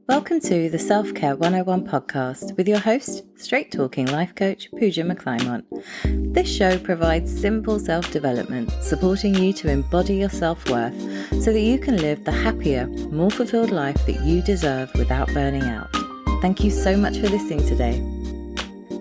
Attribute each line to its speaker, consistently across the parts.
Speaker 1: Welcome to the Self-Care 101 podcast with your host, straight-talking life coach, Puja McClymont. This show provides simple self-development, supporting you to embody your self-worth so that you can live the happier, more fulfilled life that you deserve without burning out. Thank you so much for listening today.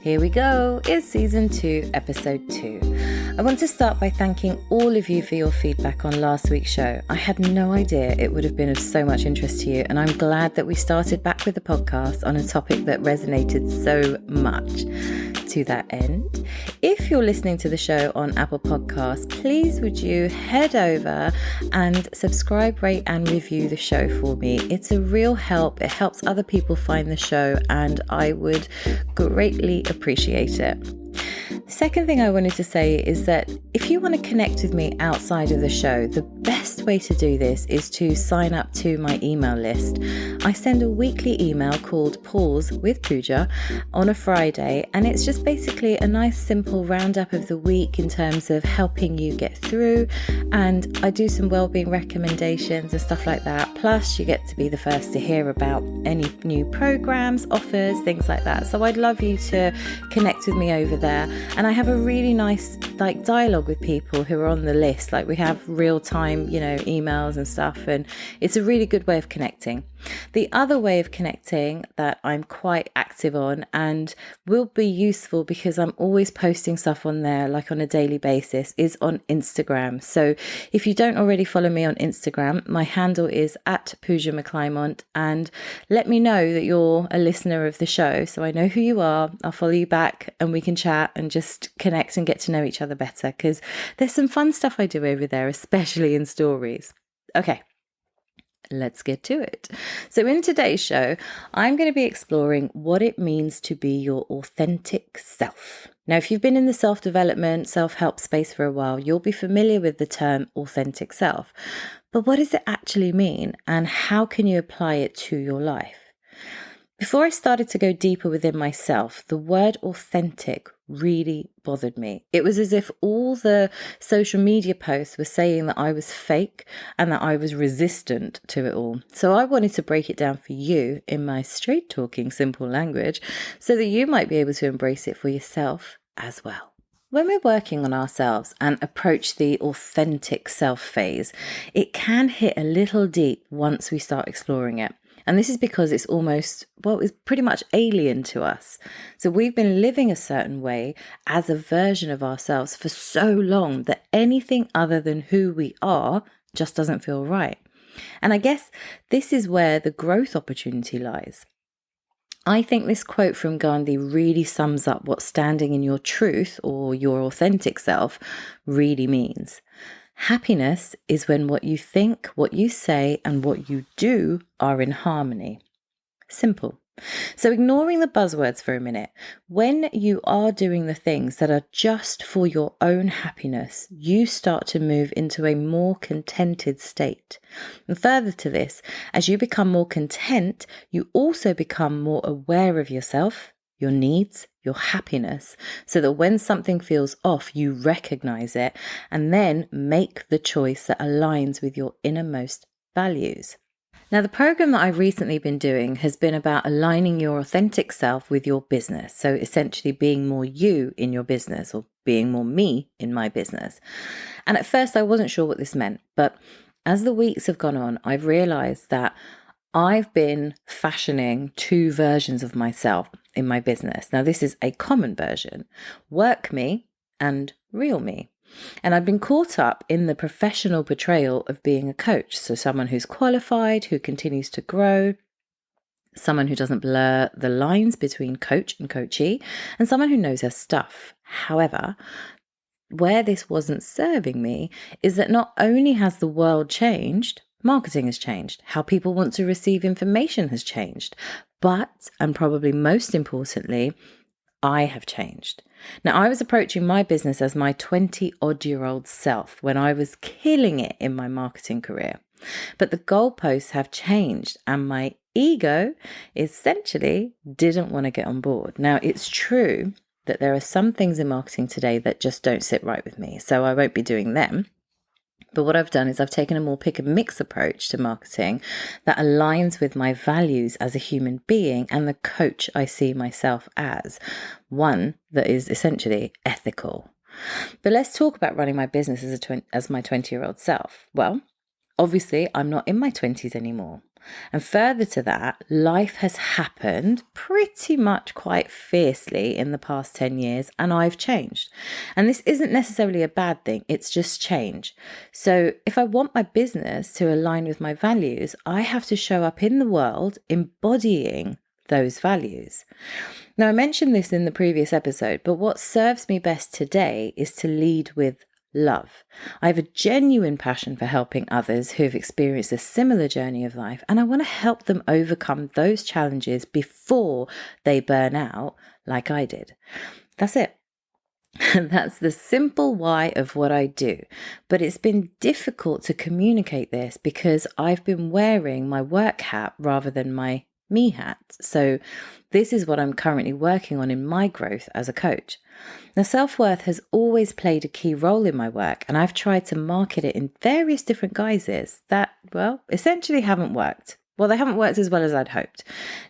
Speaker 1: Here we go, it's season 2, episode 2. I want to start by thanking all of you for your feedback on last week's show. I had no idea it would have been of so much interest to you, and I'm glad that we started back with the podcast on a topic that resonated so much. To that end, if you're listening to the show on Apple Podcasts, please would you head over and subscribe, rate and review the show for me. It's a real help. It helps other people find the show and I would greatly appreciate it. Second thing I wanted to say is that if you want to connect with me outside of the show, the best way to do this is to sign up to my email list. I send a weekly email called Pause with Puja on a Friday, and it's just basically a nice simple roundup of the week in terms of helping you get through, and I do some wellbeing recommendations and stuff like that. Plus you get to be the first to hear about any new programs, offers, things like that. So I'd love you to connect with me over there. And I have a really nice dialogue with people who are on the list. We have real time, emails and stuff. And it's a really good way of connecting. The other way of connecting that I'm quite active on and will be useful because I'm always posting stuff on there on a daily basis is on Instagram. So if you don't already follow me on Instagram, my handle is @Puja McClymont, and let me know that you're a listener of the show so I know who you are. I'll follow you back and we can chat and just connect and get to know each other better because there's some fun stuff I do over there, especially in stories. Okay. Let's get to it. So in today's show, I'm going to be exploring what it means to be your authentic self. Now, if you've been in the self-development, self-help space for a while, you'll be familiar with the term authentic self. But what does it actually mean and how can you apply it to your life? Before I started to go deeper within myself, the word authentic really bothered me. It was as if all the social media posts were saying that I was fake and that I was resistant to it all. So I wanted to break it down for you in my straight talking, simple language so that you might be able to embrace it for yourself as well. When we're working on ourselves and approach the authentic self phase, it can hit a little deep once we start exploring it. And this is because it's it's pretty much alien to us. So we've been living a certain way as a version of ourselves for so long that anything other than who we are just doesn't feel right. And I guess this is where the growth opportunity lies. I think this quote from Gandhi really sums up what standing in your truth or your authentic self really means. Happiness is when what you think, what you say, and what you do are in harmony. Simple. So ignoring the buzzwords for a minute, when you are doing the things that are just for your own happiness, you start to move into a more contented state. And further to this, as you become more content, you also become more aware of yourself, your needs, your happiness, so that when something feels off, you recognize it and then make the choice that aligns with your innermost values. Now, the program that I've recently been doing has been about aligning your authentic self with your business. So essentially being more you in your business or being more me in my business. And at first I wasn't sure what this meant, but as the weeks have gone on, I've realized that I've been fashioning 2 versions of myself in my business. Now, this is a common version, work me and real me. And I've been caught up in the professional portrayal of being a coach. So someone who's qualified, who continues to grow, someone who doesn't blur the lines between coach and coachee, and someone who knows her stuff. However, where this wasn't serving me is that not only has the world changed, marketing has changed, how people want to receive information has changed, but, and probably most importantly, I have changed. Now, I was approaching my business as my 20-odd-year-old self when I was killing it in my marketing career. But the goalposts have changed and my ego essentially didn't want to get on board. Now, it's true that there are some things in marketing today that just don't sit right with me, so I won't be doing them. But what I've done is I've taken a more pick and mix approach to marketing that aligns with my values as a human being and the coach I see myself as, one that is essentially ethical. But let's talk about running my business as my 20-year-old self. Well, obviously, I'm not in my 20s anymore. And further to that, life has happened pretty much quite fiercely in the past 10 years, and I've changed. And this isn't necessarily a bad thing, it's just change. So if I want my business to align with my values, I have to show up in the world embodying those values. Now, I mentioned this in the previous episode, but what serves me best today is to lead with love. I have a genuine passion for helping others who have experienced a similar journey of life, and I want to help them overcome those challenges before they burn out like I did. That's it. That's the simple why of what I do. But it's been difficult to communicate this because I've been wearing my work hat rather than my me hat. So this is what I'm currently working on in my growth as a coach. Now, self-worth has always played a key role in my work, and I've tried to market it in various different guises that, well, essentially haven't worked. Well, they haven't worked as well as I'd hoped.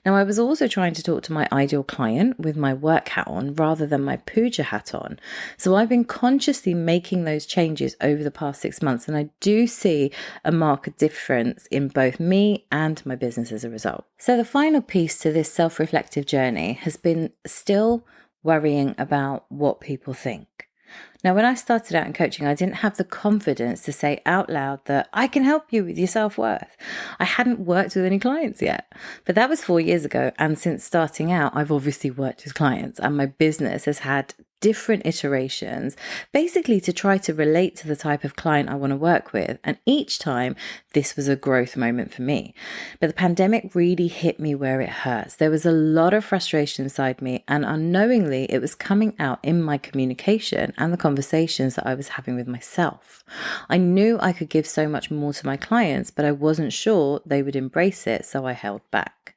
Speaker 1: Now, I was also trying to talk to my ideal client with my work hat on rather than my Puja hat on. So I've been consciously making those changes over the past 6 months, and I do see a marked difference in both me and my business as a result. So the final piece to this self-reflective journey has been still worrying about what people think. Now, when I started out in coaching, I didn't have the confidence to say out loud that I can help you with your self-worth. I hadn't worked with any clients yet, but that was 4 years ago. And since starting out, I've obviously worked with clients, and my business has had different iterations, basically to try to relate to the type of client I want to work with. And each time, this was a growth moment for me. But the pandemic really hit me where it hurts. There was a lot of frustration inside me, and unknowingly, it was coming out in my communication and the conversations that I was having with myself. I knew I could give so much more to my clients, but I wasn't sure they would embrace it, so I held back.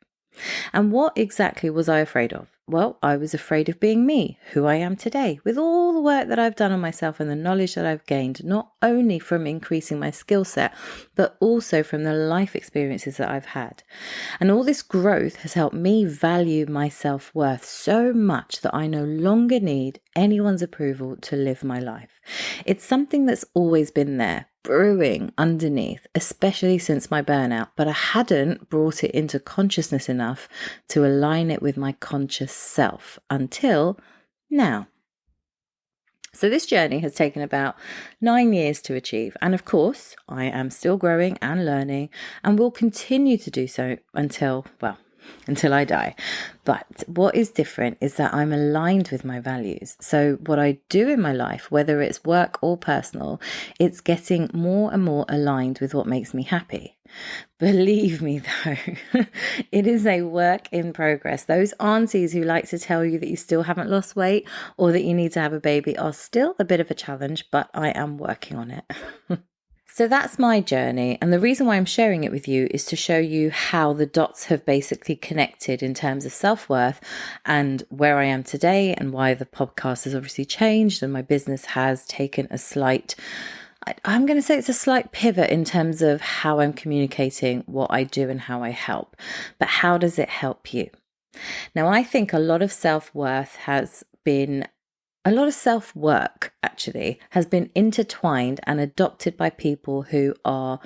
Speaker 1: And what exactly was I afraid of? Well, I was afraid of being me, who I am today, with all the work that I've done on myself and the knowledge that I've gained, not only from increasing my skill set, but also from the life experiences that I've had. And all this growth has helped me value my self-worth so much that I no longer need anyone's approval to live my life. It's something that's always been there, brewing underneath, especially since my burnout, but I hadn't brought it into consciousness enough to align it with my conscious self until now. So this journey has taken about 9 years to achieve. And of course, I am still growing and learning and will continue to do so until I die. But what is different is that I'm aligned with my values. So what I do in my life, whether it's work or personal, it's getting more and more aligned with what makes me happy. Believe me though, it is a work in progress. Those aunties who like to tell you that you still haven't lost weight or that you need to have a baby are still a bit of a challenge, but I am working on it. So that's my journey, and the reason why I'm sharing it with you is to show you how the dots have basically connected in terms of self-worth and where I am today, and why the podcast has obviously changed and my business has taken a slight, I'm going to say it's a slight pivot in terms of how I'm communicating what I do and how I help. But how does it help you? Now, I think a lot of self-work actually has been intertwined and adopted by people who are,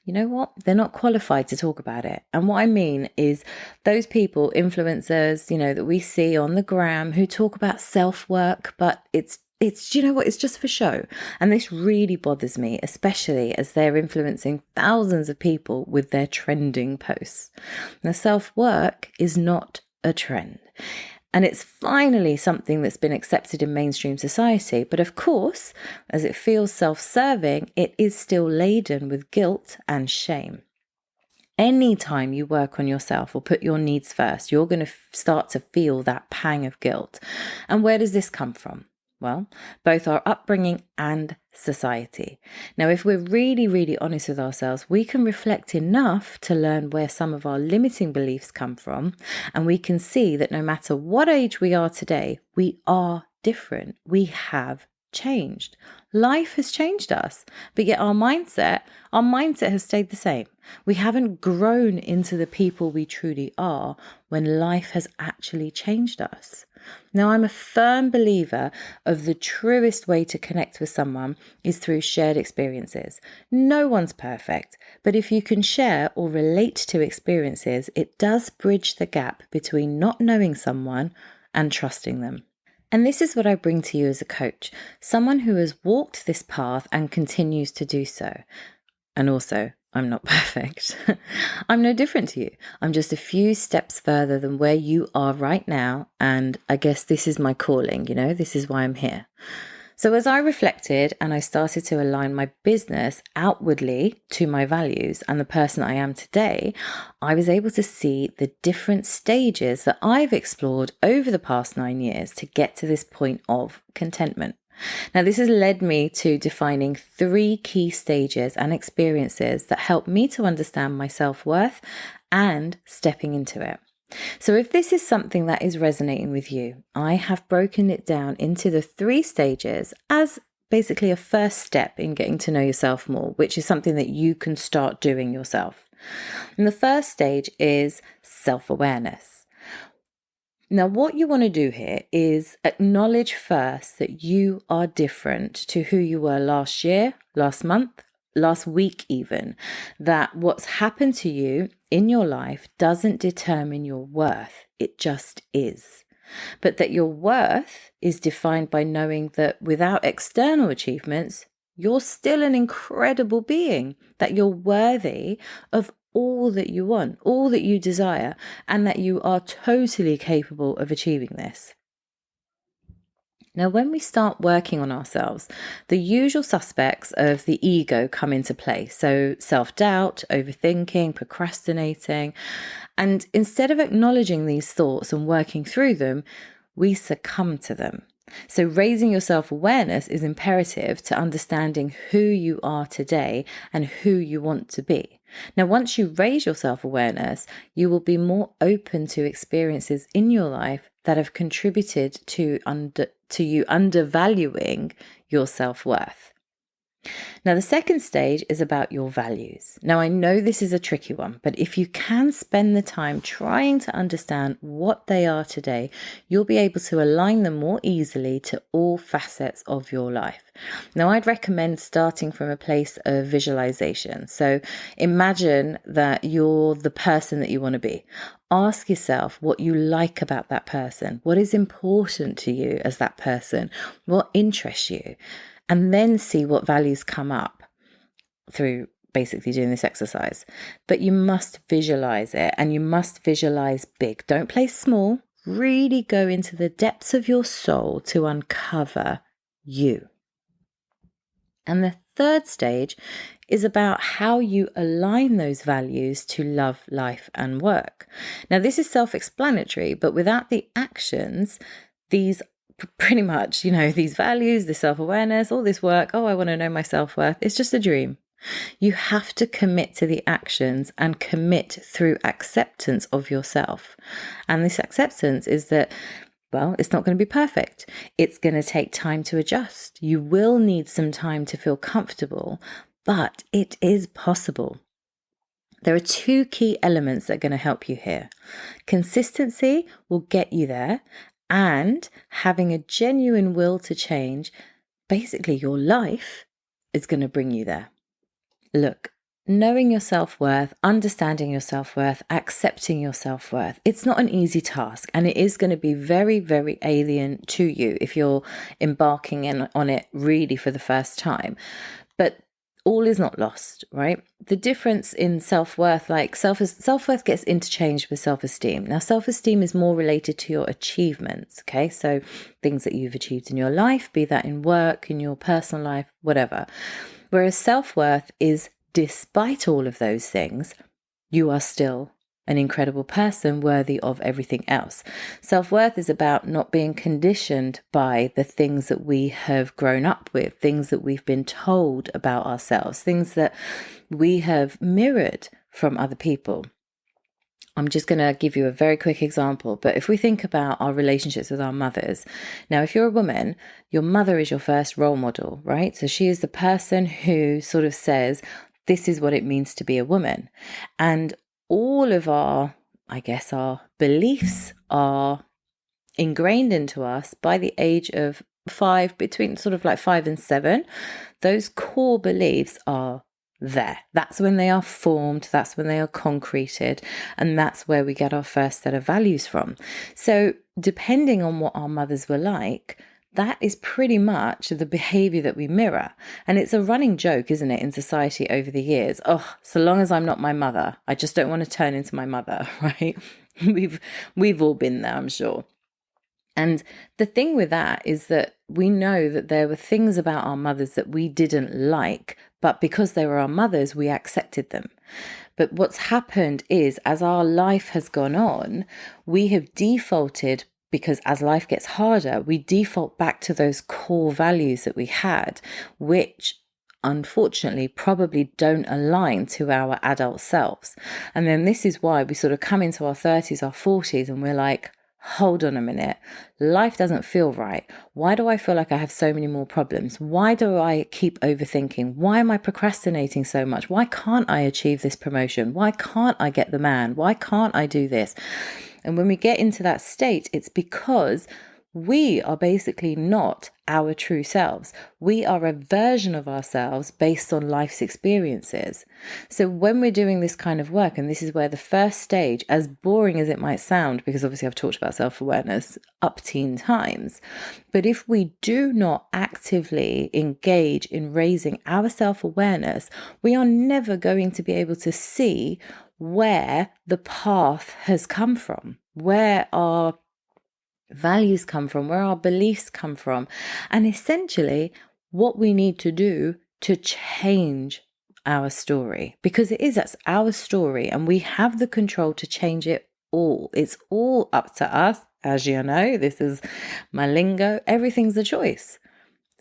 Speaker 1: they're not qualified to talk about it. And what I mean is those people, influencers, that we see on the gram who talk about self-work, but it's just for show. And this really bothers me, especially as they're influencing thousands of people with their trending posts. Now, self-work is not a trend. And it's finally something that's been accepted in mainstream society. But of course, as it feels self-serving, it is still laden with guilt and shame. Anytime you work on yourself or put your needs first, you're going to start to feel that pang of guilt. And where does this come from? Well, both our upbringing and society. Now, if we're really, really honest with ourselves, we can reflect enough to learn where some of our limiting beliefs come from, and we can see that no matter what age we are today, we are different. We have changed. Life has changed us, but yet our mindset has stayed the same. We haven't grown into the people we truly are when life has actually changed us. Now, I'm a firm believer of the truest way to connect with someone is through shared experiences. No one's perfect, but if you can share or relate to experiences, it does bridge the gap between not knowing someone and trusting them. And this is what I bring to you as a coach, someone who has walked this path and continues to do so. And also, I'm not perfect. I'm no different to you. I'm just a few steps further than where you are right now. And I guess this is my calling, this is why I'm here. So as I reflected and I started to align my business outwardly to my values and the person I am today, I was able to see the different stages that I've explored over the past 9 years to get to this point of contentment. Now, this has led me to defining 3 key stages and experiences that help me to understand my self-worth and stepping into it. So if this is something that is resonating with you, I have broken it down into the 3 stages as basically a first step in getting to know yourself more, which is something that you can start doing yourself. And the first stage is self-awareness. Now, what you want to do here is acknowledge first that you are different to who you were last year, last month, last week even, that what's happened to you in your life doesn't determine your worth. It just is. But that your worth is defined by knowing that without external achievements, you're still an incredible being, that you're worthy of all that you want, all that you desire, and that you are totally capable of achieving this. Now, when we start working on ourselves, the usual suspects of the ego come into play. So self-doubt, overthinking, procrastinating. And instead of acknowledging these thoughts and working through them, we succumb to them. So raising your self-awareness is imperative to understanding who you are today and who you want to be. Now, once you raise your self-awareness, you will be more open to experiences in your life that have contributed to you undervaluing your self-worth. Now, the second stage is about your values. Now, I know this is a tricky one, but if you can spend the time trying to understand what they are today, you'll be able to align them more easily to all facets of your life. Now, I'd recommend starting from a place of visualization. So imagine that you're the person that you want to be. Ask yourself what you like about that person. What is important to you as that person? What interests you? And then see what values come up through basically doing this exercise. But you must visualize it, and you must visualize big. Don't play small. Really go into the depths of your soul to uncover you. And the third stage is about how you align those values to love, life, and work. Now, this is self-explanatory, but without the actions, these pretty much, these values, this self-awareness, all this work, I want to know my self-worth, it's just a dream. You have to commit to the actions and commit through acceptance of yourself. And this acceptance is that, it's not going to be perfect. It's going to take time to adjust. You will need some time to feel comfortable, but it is possible. There are 2 key elements that are going to help you here. Consistency will get you there, and having a genuine will to change, basically your life is going to bring you there. Look, knowing your self-worth, understanding your self-worth, accepting your self-worth, it's not an easy task, and it is going to be very, very alien to you if you're embarking on it really for the first time. But all is not lost, right? The difference in self-worth, self-worth gets interchanged with self-esteem. Now, self-esteem is more related to your achievements, okay? So things that you've achieved in your life, be that in work, in your personal life, whatever. Whereas self-worth is, despite all of those things, you are still an incredible person worthy of everything else. Self-worth is about not being conditioned by the things that we have grown up with, things that we've been told about ourselves, things that we have mirrored from other people. I'm just going to give you a very quick example. But if we think about our relationships with our mothers, now, if you're a woman, your mother is your first role model, right? So she is the person who sort of says, this is what it means to be a woman. And all of our, I guess, our beliefs are ingrained into us by the age of 5, between sort of like 5 and 7. Those core beliefs are there. That's when they are formed, that's when they are concreted, and that's where we get our first set of values from. So depending on what our mothers were like, that is pretty much the behavior that we mirror. And it's a running joke, isn't it, in society over the years? Oh, so long as I'm not my mother, I just don't want to turn into my mother, right? We've all been there, I'm sure. And the thing with that is that we know that there were things about our mothers that we didn't like, but because they were our mothers, we accepted them. But what's happened is, as our life has gone on, we have defaulted, because as life gets harder, we default back to those core values that we had, which unfortunately probably don't align to our adult selves. And then this is why we sort of come into our 30s, our 40s, and we're like, hold on a minute, life doesn't feel right. Why do I feel like I have so many more problems? Why do I keep overthinking? Why am I procrastinating so much? Why can't I achieve this promotion? Why can't I get the man? Why can't I do this? And when we get into that state, it's because we are basically not our true selves. We are a version of ourselves based on life's experiences. So when we're doing this kind of work, and this is where the first stage, as boring as it might sound, because obviously I've talked about self-awareness up teen times, but if we do not actively engage in raising our self-awareness, we are never going to be able to see where the path has come from, where our values come from, where our beliefs come from, and essentially what we need to do to change our story, because that's our story and we have the control to change it all. It's all up to us. As you know, this is my lingo. Everything's a choice.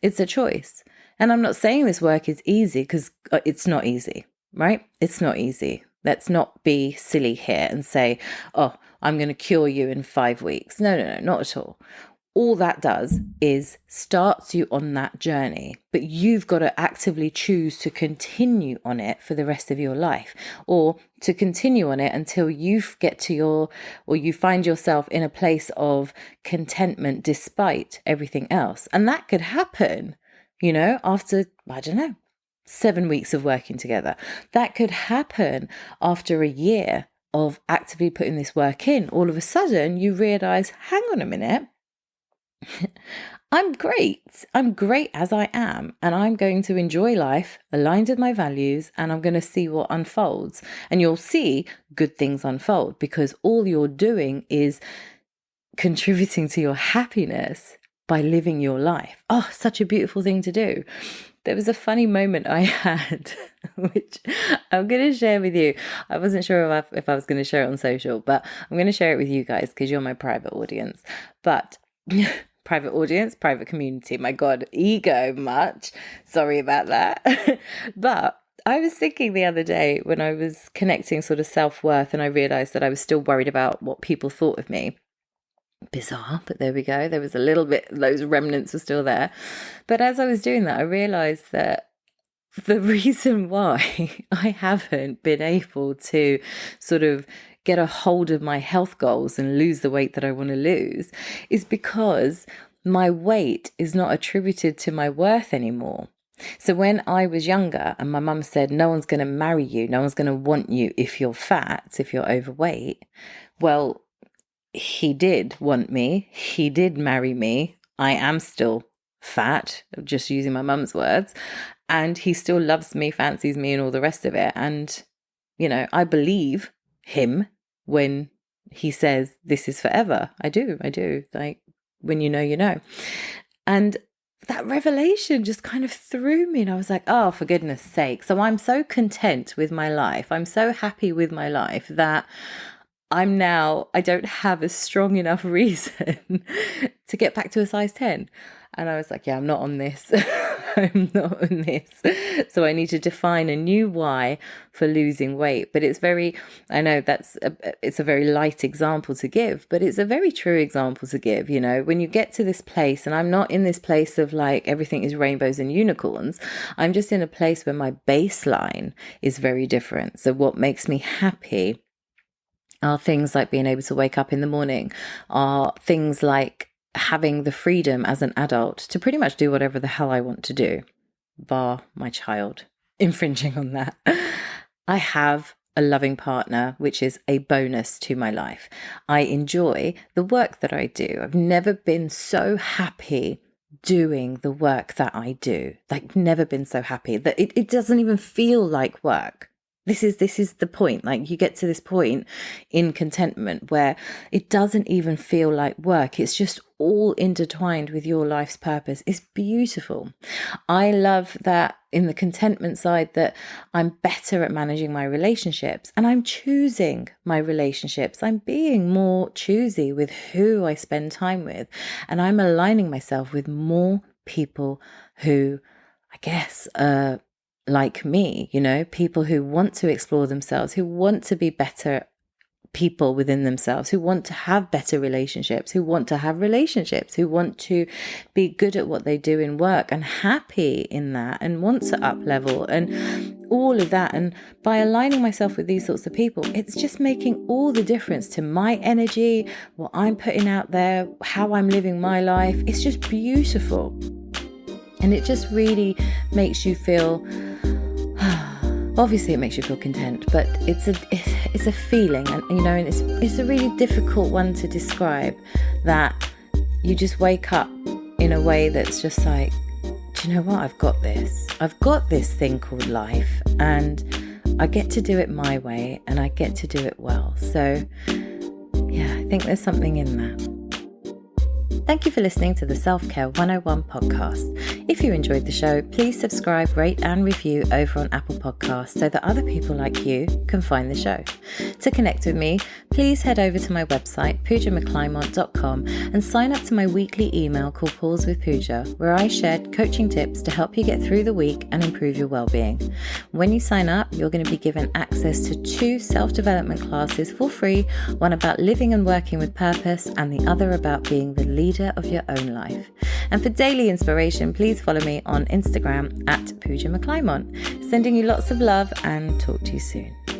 Speaker 1: It's a choice. And I'm not saying this work is easy, because it's not easy, right? It's not easy. Let's not be silly here and say, oh, I'm going to cure you in 5 weeks. No, not at all. All that does is starts you on that journey, but you've got to actively choose to continue on it for the rest of your life, or to continue on it until you get to you find yourself in a place of contentment despite everything else. And that could happen, after, I don't know, 7 weeks of working together. That could happen after a year of actively putting this work in. All of a sudden you realize, hang on a minute, I'm great as I am, and I'm going to enjoy life aligned with my values, and I'm going to see what unfolds. And you'll see good things unfold, because all you're doing is contributing to your happiness by living your life. Oh, such a beautiful thing to do. There was a funny moment I had, which I'm going to share with you. I wasn't sure if I was going to share it on social, but I'm going to share it with you guys because you're my private audience. But private audience, private community. My God, ego much. Sorry about that. But I was thinking the other day when I was connecting sort of self-worth, and I realized that I was still worried about what people thought of me. Bizarre, but there we go. There was a little bit, those remnants were still there. But as I was doing that, I realized that the reason why I haven't been able to sort of get a hold of my health goals and lose the weight that I want to lose is because my weight is not attributed to my worth anymore. So when I was younger and my mum said, no one's going to marry you, no one's going to want you if you're fat, if you're overweight, well, he did want me. He did marry me. I am still fat, just using my mum's words. And he still loves me, fancies me, and all the rest of it. And, I believe him when he says this is forever. I do. Like, when you know, you know. And that revelation just kind of threw me. And I was like, oh, for goodness sake. So I'm so content with my life. I'm so happy with my life that I don't have a strong enough reason to get back to a size 10. And I was like, yeah, I'm not on this. I'm not on this. So I need to define a new why for losing weight. But I know it's a very light example to give, but it's a very true example to give. When you get to this place, and I'm not in this place of like everything is rainbows and unicorns, I'm just in a place where my baseline is very different. So what makes me happy are things like being able to wake up in the morning, are things like having the freedom as an adult to pretty much do whatever the hell I want to do, bar my child infringing on that. I have a loving partner, which is a bonus to my life. I enjoy the work that I do. I've never been so happy doing the work that I do. Like, never been so happy that it doesn't even feel like work. This is the point. Like, you get to this point in contentment where it doesn't even feel like work. It's just all intertwined with your life's purpose. It's beautiful. I love that in the contentment side that I'm better at managing my relationships, and I'm choosing my relationships. I'm being more choosy with who I spend time with, and I'm aligning myself with more people who, I guess, like me, people who want to explore themselves, who want to be better people within themselves, who want to have better relationships, who want to have relationships, who want to be good at what they do in work and happy in that and want to up level and all of that. And by aligning myself with these sorts of people, it's just making all the difference to my energy, what I'm putting out there, how I'm living my life. It's just beautiful. And it just really makes you feel, obviously it makes you feel content, but it's a feeling, and and it's a really difficult one to describe, that you just wake up in a way that's just like, do you know what? I've got this thing called life, and I get to do it my way, and I get to do it well. So yeah, I think there's something in that. Thank you for listening to the Self-Care 101 podcast. If you enjoyed the show, please subscribe, rate and review over on Apple Podcasts so that other people like you can find the show. To connect with me, please head over to my website, PujaMcClymont.com, and sign up to my weekly email called Pause with Puja, where I shared coaching tips to help you get through the week and improve your well-being. When you sign up, you're going to be given access to 2 self-development classes for free, one about living and working with purpose and the other about being the leader of your own life. And for daily inspiration, please follow me on Instagram at Puja McClymont. Sending you lots of love and talk to you soon.